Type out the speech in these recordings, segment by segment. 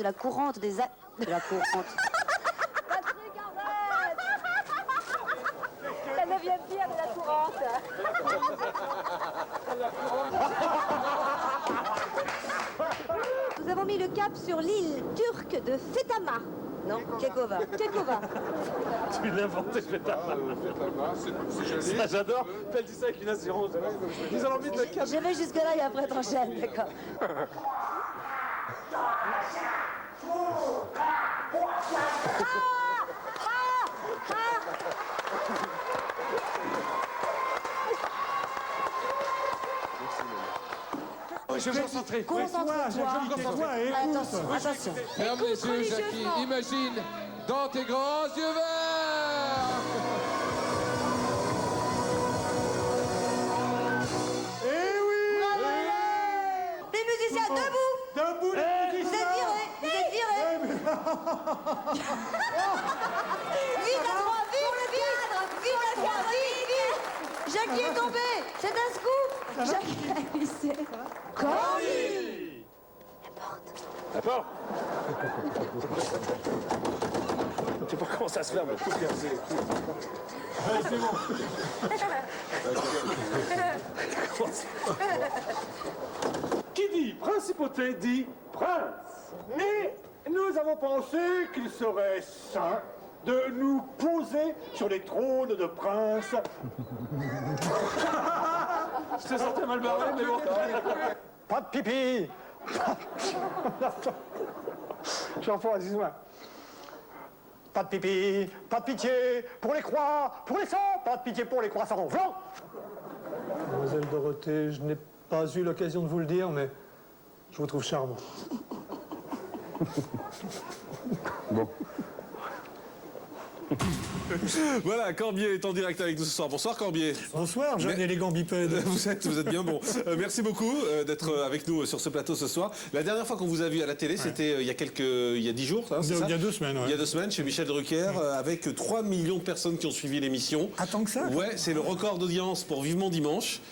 de la courante des... De la courante. Patrick, arrête. La 9e pierre de la courante. Nous avons mis le cap sur l'île turque de Fetama. Non, Kekova. Kekova. Tu l'as inventé, Fetama. C'est joli. Ça, j'adore. Elle dit ça avec une assurance. Ils ont envie de le cap. Je vais jusque-là et après t'enchaînes, d'accord. Je suis concentré. Concentre-toi. Attention, attention. Mesdames, messieurs, Jackie, imagine dans tes grands yeux verts. Les musiciens, debout. Debout, les Vous musiciens. êtes virés. Vous êtes virés. Vite à droite, vite, vite à droite, vite, vite. Jackie est tombé. C'est un scoop. Jackie a glissé. Corny. La porte. Je sais pas comment ça se ferme. Allez, c'est bon. Qui dit principauté dit prince. Et nous avons pensé qu'il serait sain de nous poser sur les trônes de princes. Je te sentais mal barré, mais bon. Pas de pipi. Jean-Paul, excuse-moi. Pas de pipi, pas de pitié pour les croix, pour les sangs, pas de pitié pour les croissants. Blancs. Mademoiselle Dorothée, je n'ai pas eu l'occasion de vous le dire, mais je vous trouve charmant. Voilà, Corbier est en direct avec nous ce soir. Bonsoir Corbier. Bonsoir, jeune élégant bipède. Vous êtes bien bon. Merci beaucoup d'être avec nous sur ce plateau ce soir. La dernière fois qu'on vous a vu à la télé, c'était il y a 10 jours, hein, c'est ça ? Il y a 2 semaines, ouais. Il y a 2 semaines, chez Michel Drucker, avec 3 millions de personnes qui ont suivi l'émission. Ah, tant que ça ? Ouais, c'est le record d'audience pour Vivement Dimanche.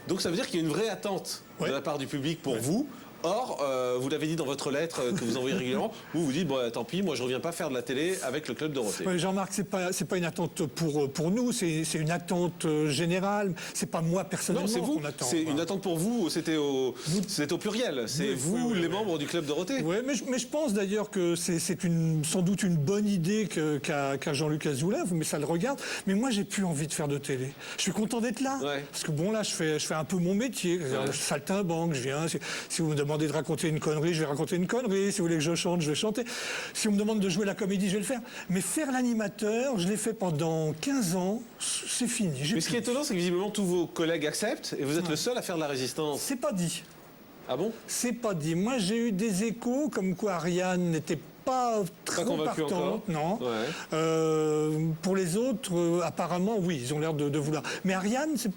Donc ça veut dire qu'il y a une vraie attente Ouais. de la part du public pour vous. Or, vous l'avez dit dans votre lettre que vous envoyez régulièrement, vous dit, bon, tant pis, moi je reviens pas faire de la télé avec le Club Dorothée. Ouais, Jean-Marc, c'est pas une attente pour nous, c'est une attente générale. C'est pas moi personnellement Non, c'est vous. qu'on attend. C'est une attente pour vous. C'était au pluriel. C'est Oui, vous, oui, les oui. membres du Club Dorothée. Oui, mais je pense d'ailleurs que c'est sans doute une bonne idée qu'a Jean-Luc Azoulay, mais ça le regarde. Mais moi, j'ai plus envie de faire de télé. Je suis content d'être là. Ouais. Parce que bon, là, je fais un peu mon métier. Je saltimbanque, je viens. Si vous me demandez de raconter une connerie, je vais raconter une connerie. Si vous voulez que je chante, je vais chanter. Si on me demande de jouer la comédie, je vais le faire. Mais faire l'animateur, je l'ai fait pendant 15 ans, c'est fini. Mais ce qui est étonnant, c'est que visiblement tous vos collègues acceptent et vous êtes le seul à faire de la résistance. C'est pas dit. Ah bon? C'est pas dit. Moi, j'ai eu des échos comme quoi Ariane n'était pas très convaincu partante, encore. non. Ouais. Pour les autres, apparemment, oui, ils ont l'air de vouloir. Mais Ariane, c'est...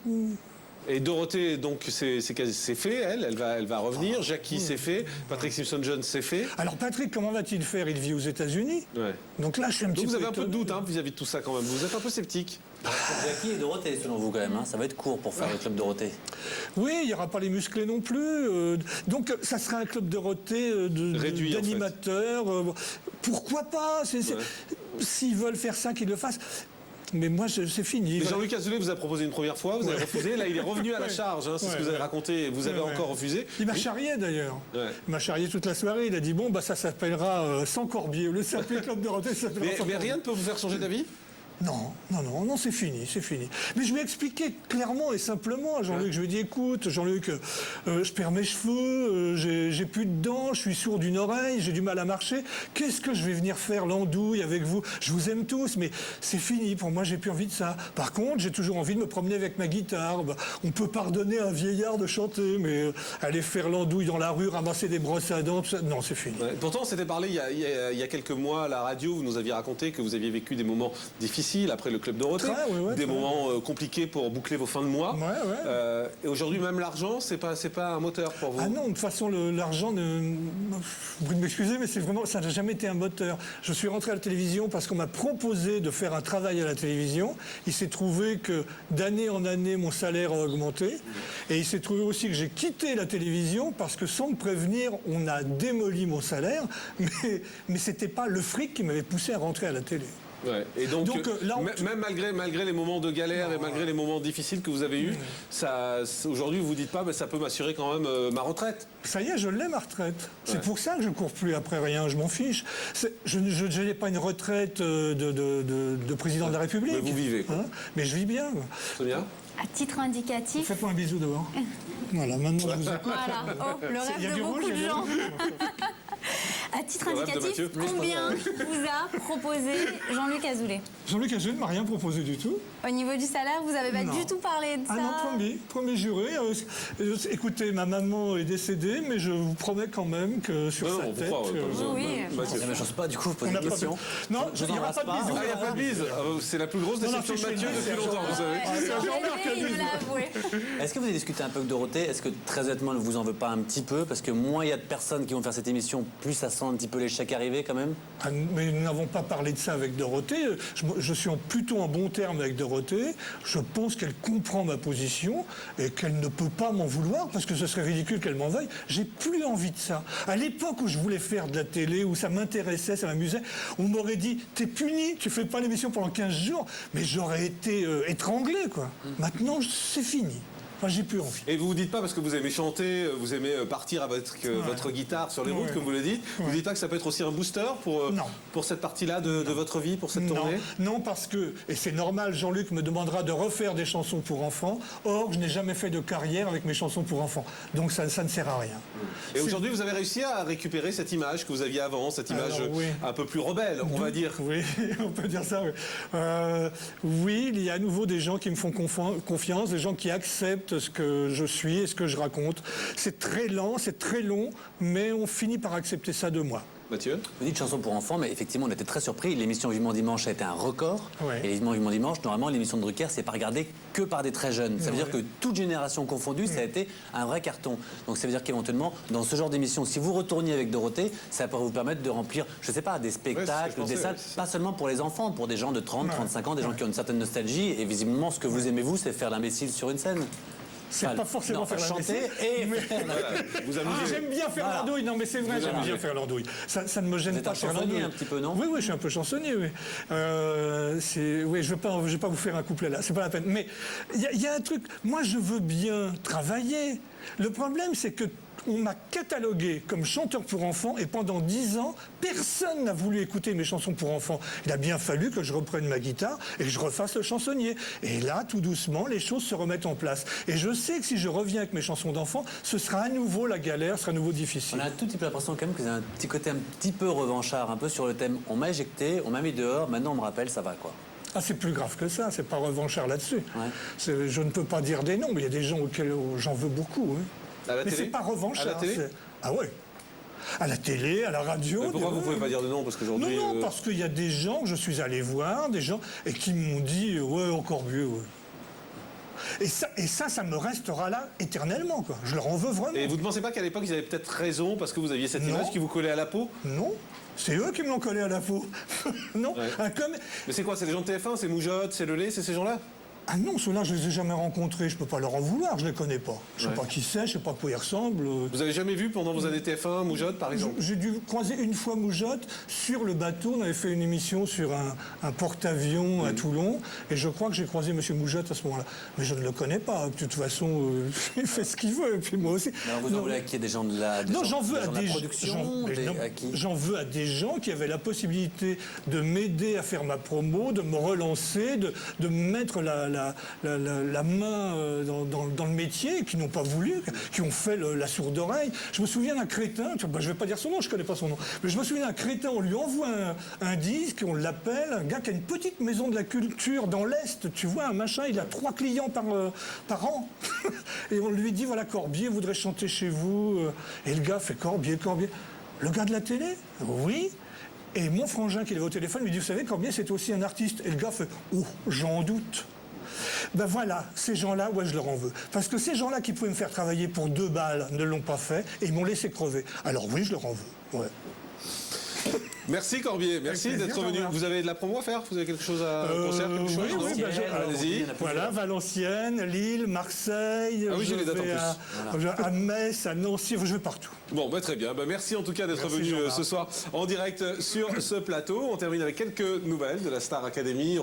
Et Dorothée, donc c'est fait, elle va revenir. Jackie, c'est fait. Patrick Simpson-Jones, c'est fait. Alors Patrick, comment va-t-il faire? Il vit aux États-Unis. Ouais. Donc là, je suis un petit Donc peu vous avez un peu de étonné. doute vis-à-vis de tout ça quand même. Vous êtes un peu sceptique. Jackie et Dorothée, selon vous, quand même. Hein. Ça va être court pour faire le Club Dorothée. Oui, il n'y aura pas les musclés non plus. Donc ça sera un club Dorothée Réduit, en fait. d'animateurs. Pourquoi pas? S'ils veulent faire ça, qu'ils le fassent. Mais moi, c'est fini. Mais Jean-Luc Azoulay vous a proposé une première fois, vous avez refusé. Là, il est revenu à la charge. Hein, c'est ce que vous avez raconté. Vous avez encore refusé. Il m'a charrié d'ailleurs. Ouais. Il m'a charrié toute la soirée. Il a dit bon, bah ça s'appellera Sans Corbier. Au lieu de s'appeler Club Dorothée, ça s'appellera Sans Mais Corbier. rien ne peut vous faire changer d'avis? Non, c'est fini. Mais je lui ai expliqué clairement et simplement à Jean-Luc. Je lui ai dit, écoute, Jean-Luc, je perds mes cheveux, j'ai plus de dents, je suis sourd d'une oreille, j'ai du mal à marcher. Qu'est-ce que je vais venir faire l'andouille avec vous? Je vous aime tous, mais c'est fini. Pour moi, j'ai plus envie de ça. Par contre, j'ai toujours envie de me promener avec ma guitare. Bah, on peut pardonner à un vieillard de chanter, mais aller faire l'andouille dans la rue, ramasser des brosses à dents, tout ça, non, c'est fini. Ouais. Pourtant, on s'était parlé il y a quelques mois à la radio. Vous nous aviez raconté que vous aviez vécu des moments difficiles difficiles après le Club Dorothée, Ouais, des très. moments compliqués pour boucler vos fins de mois. Ouais. Et aujourd'hui, même l'argent, c'est pas un moteur pour vous. Ah non, de toute façon, l'argent, vous pouvez m'excuser, mais ça n'a jamais été un moteur. Je suis rentré à la télévision parce qu'on m'a proposé de faire un travail à la télévision. Il s'est trouvé que d'année en année, mon salaire a augmenté. Et il s'est trouvé aussi que j'ai quitté la télévision parce que sans me prévenir, on a démoli mon salaire. Mais c'était pas le fric qui m'avait poussé à rentrer à la télé. Ouais. Et donc, là, même malgré les moments de galère et malgré les moments difficiles que vous avez eus, aujourd'hui, vous vous dites pas, ça peut m'assurer quand même ma retraite. Ça y est, je l'ai ma retraite. C'est pour ça que je ne cours plus après rien, je m'en fiche. Je n'ai pas une retraite de président de la République. Mais vous vivez, quoi. Mais je vis bien. Sonia ? À titre indicatif, Faites-moi un bisou dehors. Voilà, maintenant je vous écoute. voilà, oh, le Il y a rêve du de rouge, beaucoup il y de a gens. du rouge. À titre Le rêve de indicatif, Mathieu. combien vous a proposé Jean-Luc Azoulay? Jean-Luc Azoulay ne m'a rien proposé du tout. Au niveau du salaire, vous n'avez pas Non. du tout parlé de ça? Ah non, promis juré. Écoutez, ma maman est décédée, mais je vous promets quand même que sur Non, sa on vous tête... croit, pas besoin. Oui. Mathieu. Mais j'ose pas, du coup, vous posez on n'a une pas question. fait- Non, Je il n'y aura pas de pas. bisous. Ah, il n'y a pas de bise. C'est la plus grosse Non, non, déception de c'est Mathieu chez depuis nous, longtemps, vous savez. Il me l'a avoué. Est-ce que vous avez discuté un peu avec Dorothée? Est-ce que très honnêtement, elle ne vous en veut pas un petit peu? Parce que moins il y a de personnes qui vont faire cette émission, plus ça sent un petit peu l'échec arriver quand même. Ah, mais nous n'avons pas parlé de ça avec Dorothée. Je suis plutôt en bon terme avec Dorothée. Je pense qu'elle comprend ma position et qu'elle ne peut pas m'en vouloir parce que ce serait ridicule qu'elle m'en veuille. J'ai plus envie de ça. À l'époque où je voulais faire de la télé, où ça m'intéressait, ça m'amusait, on m'aurait dit « T'es puni, tu fais pas l'émission pendant 15 jours ». Mais j'aurais été étranglé, quoi. Maintenant, c'est fini. Enfin, j'ai plus envie. Et vous vous dites pas, parce que vous aimez chanter, vous aimez partir avec votre guitare sur les routes, comme vous le dites, vous dites pas que ça peut être aussi un booster pour cette partie-là de votre vie, pour cette tournée? Non, parce que, et c'est normal, Jean-Luc me demandera de refaire des chansons pour enfants. Or, je n'ai jamais fait de carrière avec mes chansons pour enfants. Donc ça ne sert à rien. Et aujourd'hui, vous avez réussi à récupérer cette image que vous aviez avant, cette image Alors, oui. un peu plus rebelle, on va dire. Oui, on peut dire ça, oui. Oui, il y a à nouveau des gens qui me font confiance, des gens qui acceptent ce que je suis et ce que je raconte. C'est très lent, c'est très long, mais on finit par accepter ça de moi. Mathieu? Vous dites chanson pour enfants, mais effectivement, on était très surpris. L'émission Vivement Dimanche a été un record. Ouais. Et l'émission Vivement Dimanche, normalement, l'émission de Drucker, c'est pas regardée que par des très jeunes. Ça veut dire que toute génération confondue, ça a été un vrai carton. Donc ça veut dire qu'éventuellement, dans ce genre d'émission, si vous retourniez avec Dorothée, ça pourrait vous permettre de remplir, je sais pas, des spectacles, des salles, pas seulement pour les enfants, pour des gens de 30, 35 ans, des gens qui ont une certaine nostalgie. Et visiblement, ce que vous aimez, vous, c'est faire l'imbécile sur une scène. C'est pas forcément faire chanter l'imbécile, et mais- Vous amusez. J'aime bien faire l'andouille, non mais c'est vrai, j'aime bien faire l'andouille. Ça ne me gêne Vous êtes pas un de faire chansonnier l'andouille. un petit peu, non? Oui, je suis un peu chansonnier, oui. Oui, je vais pas vous faire un couplet là, c'est pas la peine. Mais il y a un truc, moi je veux bien travailler. Le problème c'est que on m'a catalogué comme chanteur pour enfants et pendant 10 ans, personne n'a voulu écouter mes chansons pour enfants. Il a bien fallu que je reprenne ma guitare et que je refasse le chansonnier. Et là, tout doucement, les choses se remettent en place. Et je sais que si je reviens avec mes chansons d'enfants, ce sera à nouveau la galère, ce sera à nouveau difficile. On a un tout petit peu l'impression quand même que vous avez un petit côté un petit peu revanchard, un peu sur le thème. On m'a éjecté, on m'a mis dehors, maintenant on me rappelle, ça va quoi. Ah, c'est plus grave que ça, c'est pas revanchard là-dessus. Ouais. Je ne peux pas dire des noms, mais il y a des gens auxquels j'en veux beaucoup. hein. À la Mais télé? c'est pas revanchard. À la télé? Ah ouais. À la télé, à la radio. Mais pourquoi vous pouvez pas dire de nom? Parce qu'aujourd'hui. Non, parce qu'il y a des gens que je suis allé voir, des gens, et qui m'ont dit ouais, encore mieux. Ouais. Et ça me restera là éternellement, quoi. Je leur en veux vraiment. Et vous ne pensez pas qu'à l'époque, ils avaient peut-être raison parce que vous aviez cette Non. image qui vous collait à la peau? Non, c'est eux qui me l'ont collé à la peau. Non, Ouais. Mais c'est quoi? C'est les gens de TF1? C'est Moujotte? C'est Lelay? C'est ces gens-là? Ah non, ceux-là, je les ai jamais rencontrés. Je peux pas leur en vouloir, je les connais pas. Je sais pas qui c'est, je sais pas à quoi ils ressemblent. Vous avez jamais vu pendant vos années TF1 Moujotte, par exemple? J'ai dû croiser une fois Moujotte sur le bateau. On avait fait une émission sur un porte-avions à Toulon. Et je crois que j'ai croisé M. Moujotte à ce moment-là. Mais je ne le connais pas. De toute façon, il fait ce qu'il veut. Et puis moi aussi. Alors vous en voulez à qui? Des gens de la, Non, j'en veux à de la des production à qui? J'en veux à des gens qui avaient la possibilité de m'aider à faire ma promo, de me relancer, de me mettre la main dans le métier, qui n'ont pas voulu, qui ont fait la sourde oreille. Je me souviens d'un crétin, je ne vais pas dire son nom, je ne connais pas son nom, mais je me souviens d'un crétin, on lui envoie un disque, on l'appelle, un gars qui a une petite maison de la culture dans l'Est, tu vois, un machin, il a 3 clients par an. Et on lui dit, voilà, Corbier voudrait chanter chez vous. Et le gars fait Corbier. Le gars de la télé? Oui. Et mon frangin qui avait au téléphone lui dit, vous savez, Corbier, c'est aussi un artiste. Et le gars fait, oh, j'en doute. Ben voilà, ces gens-là, ouais, je leur en veux. Parce que ces gens-là qui pouvaient me faire travailler pour 2 balles ne l'ont pas fait et ils m'ont laissé crever. Alors oui, je leur en veux. Ouais. Merci Corbier, merci Avec plaisir, d'être venu. Jean-Marc. Vous avez de la promo à faire? Vous avez quelque chose à concert, quelque chose? oui, non oui, Allez-y. Voilà, Valenciennes, Lille, Marseille. Ah oui, j'ai les dates en vais plus. à Metz, à Nancy, je vais partout. Bon, très bien. Merci en tout cas d'être Merci, venu Jean-Marc. ce soir en direct sur ce plateau. On termine avec quelques nouvelles de la Star Academy.